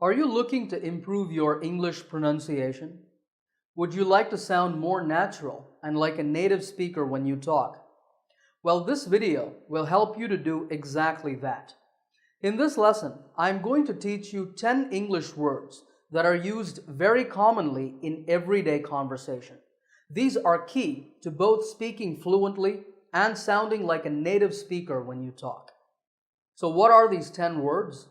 Are you looking to improve your English pronunciation? Would you like to sound more natural and like a native speaker when you talk? Well, this video will help you to do exactly that. In this lesson, I'm going to teach you 10 English words that are used very commonly in everyday conversation. These are key to both speaking fluently and sounding like a native speaker when you talk. So what are these 10 words?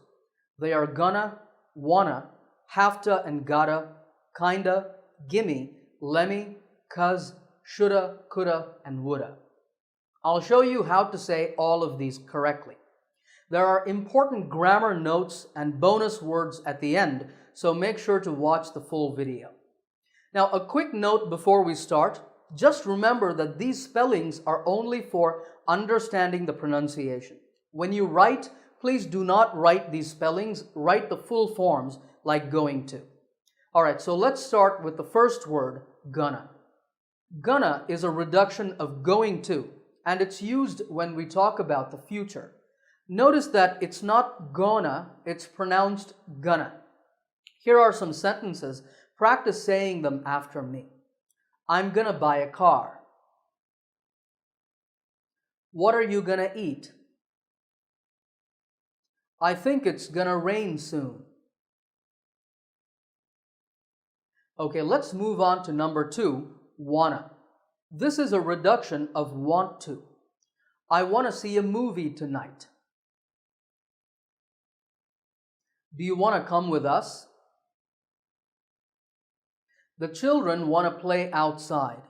They are gonna, wanna, have to and gotta, kinda, gimme, lemme, cuz, shoulda, coulda, and woulda. I'll show you how to say all of these correctly. There are important grammar notes and bonus words at the end, so make sure to watch the full video. Now, a quick note before we start. Just remember that these spellings are only for understanding the pronunciation. When you write, please do not write these spellings. Write the full forms like going to. Alright, so let's start with the first word, gonna. Gonna is a reduction of going to, and it's used when we talk about the future. Notice that it's not gonna, it's pronounced gonna. Here are some sentences. Practice saying them after me. I'm gonna buy a car. What are you gonna eat? I think it's gonna rain soon. Okay, let's move on to number 2, wanna. This is a reduction of want to. I want to see a movie tonight. Do you want to come with us? The children want to play outside.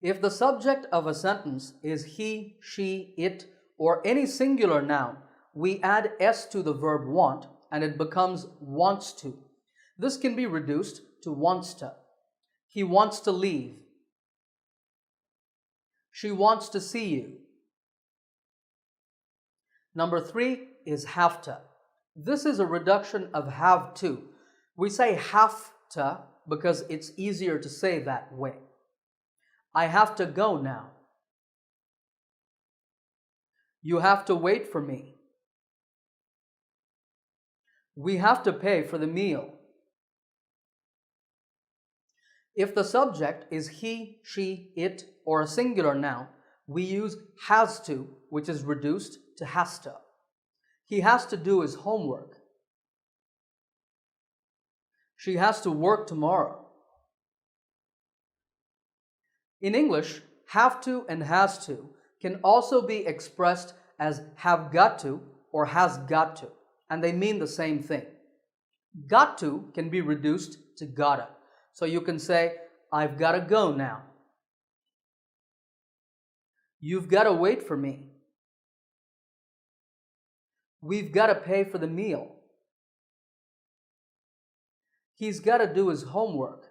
If the subject of a sentence is he, she, it, or any singular noun, we add s to the verb want and it becomes wants to. This can be reduced to wants to. He wants to leave. She wants to see you. Number 3 is have to. This is a reduction of have to. We say have to because it's easier to say that way. I have to go now. You have to wait for me. We have to pay for the meal. If the subject is he, she, it, or a singular noun, we use has to, which is reduced to has to. He has to do his homework. She has to work tomorrow. In English, have to and has to can also be expressed as have got to or has got to, and they mean the same thing. Got to can be reduced to gotta. So you can say, I've got to go now. You've got to wait for me. We've got to pay for the meal. He's got to do his homework.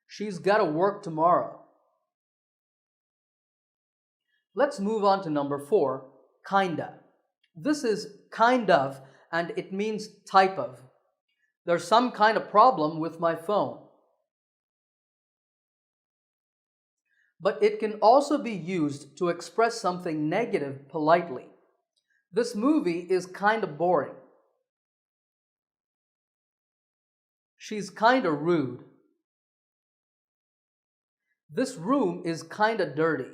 She's got to work tomorrow. Let's move on to number 4, kinda. This is kind of, and it means type of. There's some kind of problem with my phone. But it can also be used to express something negative politely. This movie is kind of boring. She's kind of rude. This room is kind of dirty.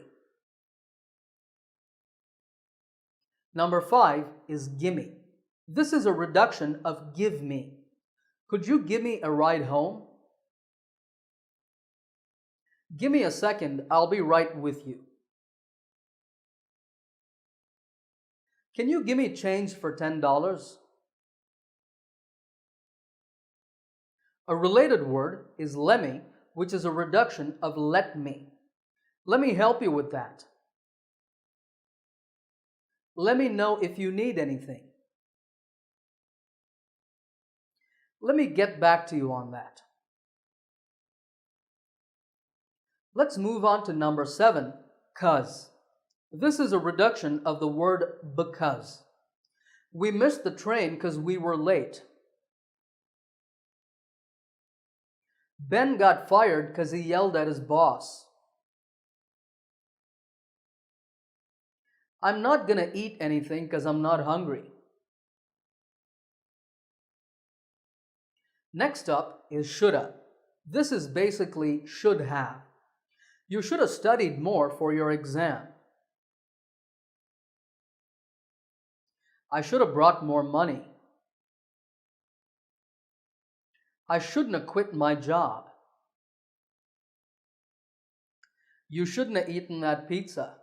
Number 5 is gimme. This is a reduction of give me. Could you give me a ride home? Give me a second, I'll be right with you. Can you give me change for $10? A related word is lemme, which is a reduction of let me. Let me help you with that. Let me know if you need anything. Let me get back to you on that. Let's move on to number 7, cuz. This is a reduction of the word because. We missed the train because we were late. Ben got fired because he yelled at his boss. I'm not gonna eat anything because I'm not hungry. Next up is shoulda. This is basically should have. You should have studied more for your exam. I should have brought more money. I shouldn't have quit my job. You shouldn't have eaten that pizza.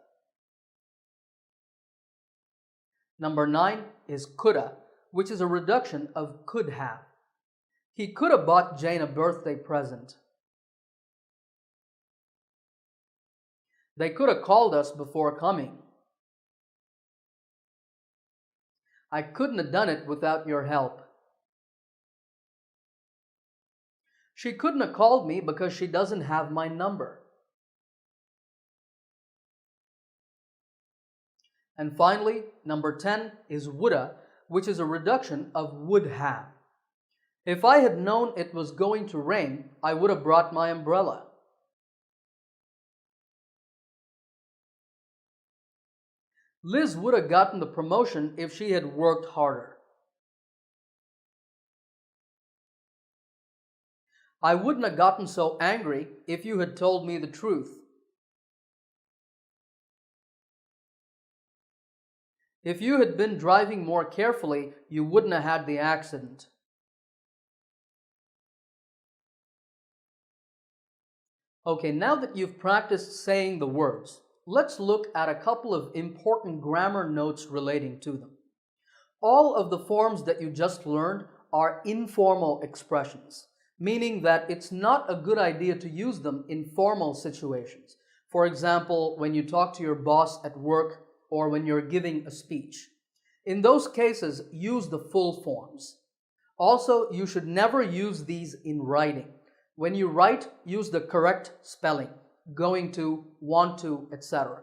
Number 9 is coulda, which is a reduction of could have. He could have bought Jane a birthday present. They could have called us before coming. I couldn't have done it without your help. She couldn't have called me because she doesn't have my number. And finally, number 10 is woulda, which is a reduction of would have. If I had known it was going to rain, I would have brought my umbrella. Liz would have gotten the promotion if she had worked harder. I wouldn't have gotten so angry if you had told me the truth. If you had been driving more carefully, you wouldn't have had the accident. Okay, now that you've practiced saying the words, let's look at a couple of important grammar notes relating to them. All of the forms that you just learned are informal expressions, meaning that it's not a good idea to use them in formal situations. For example, when you talk to your boss at work or when you're giving a speech. In those cases, use the full forms. Also, you should never use these in writing. When you write, use the correct spelling, going to, want to, etc.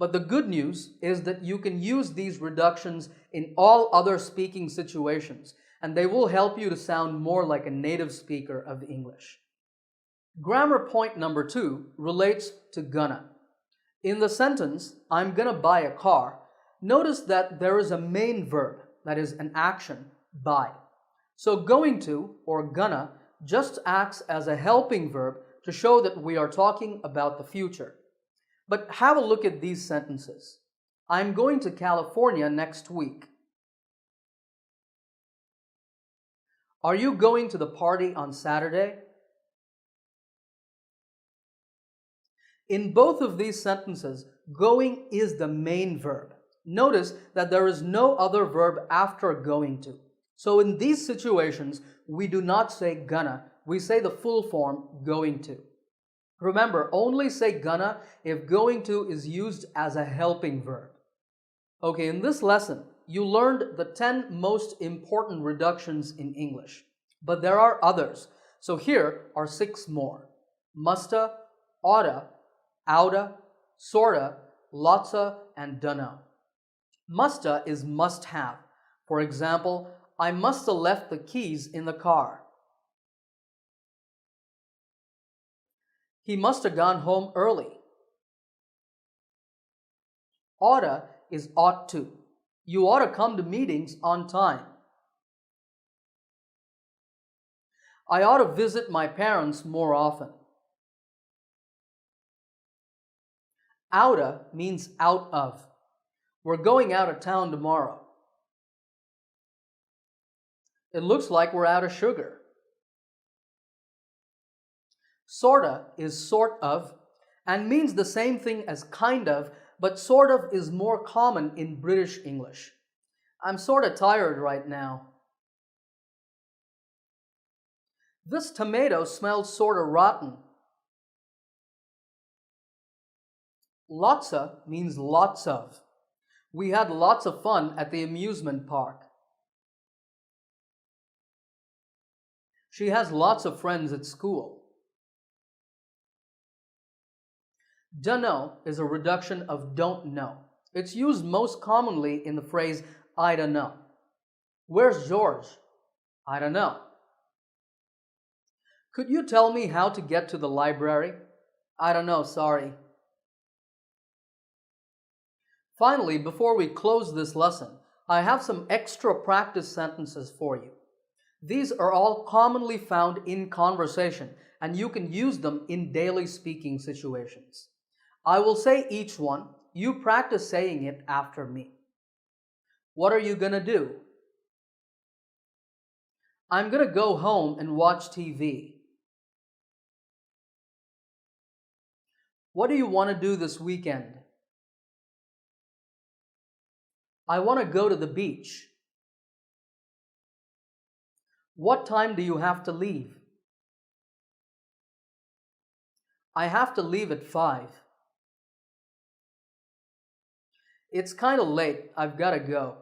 But the good news is that you can use these reductions in all other speaking situations, and they will help you to sound more like a native speaker of English. Grammar point number 2 relates to gonna. In the sentence, I'm gonna buy a car, notice that there is a main verb, that is an action, buy. So going to, or gonna, just acts as a helping verb to show that we are talking about the future. But have a look at these sentences. I'm going to California next week. Are you going to the party on Saturday? In both of these sentences, going is the main verb. Notice that there is no other verb after going to. So in these situations, we do not say gonna, we say the full form going to. Remember, only say gonna if going to is used as a helping verb. Okay, in this lesson, you learned the 10 most important reductions in English, but there are others. So here are 6 more. Musta, oughta, oughta, sorta, lotsa, and dunno. Musta is must have. For example, I must have left the keys in the car. He must have gone home early. Oughta is ought to. You ought to come to meetings on time. I ought to visit my parents more often. Oughta means out of. We're going out of town tomorrow. It looks like we're out of sugar. Sorta is sort of and means the same thing as kind of, but sort of is more common in British English. I'm sorta tired right now. This tomato smells sorta rotten. Lotsa means lots of. We had lots of fun at the amusement park. She has lots of friends at school. Dunno is a reduction of don't know. It's used most commonly in the phrase I don't know. Where's George? I don't know. Could you tell me how to get to the library? I don't know, sorry. Finally, before we close this lesson, I have some extra practice sentences for you. These are all commonly found in conversation, and you can use them in daily speaking situations. I will say each one. You practice saying it after me. What are you gonna do? I'm gonna go home and watch TV. What do you want to do this weekend? I want to go to the beach. What time do you have to leave? I have to leave at 5. It's kind of late. I've got to go.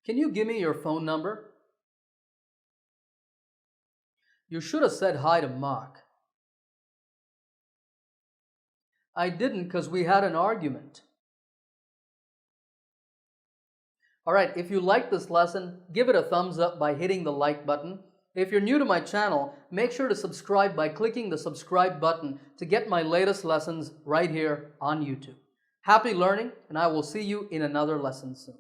Can you give me your phone number? You should have said hi to Mark. I didn't because we had an argument. Alright, if you like this lesson, give it a thumbs up by hitting the like button. If you're new to my channel, make sure to subscribe by clicking the subscribe button to get my latest lessons right here on YouTube. Happy learning, and I will see you in another lesson soon.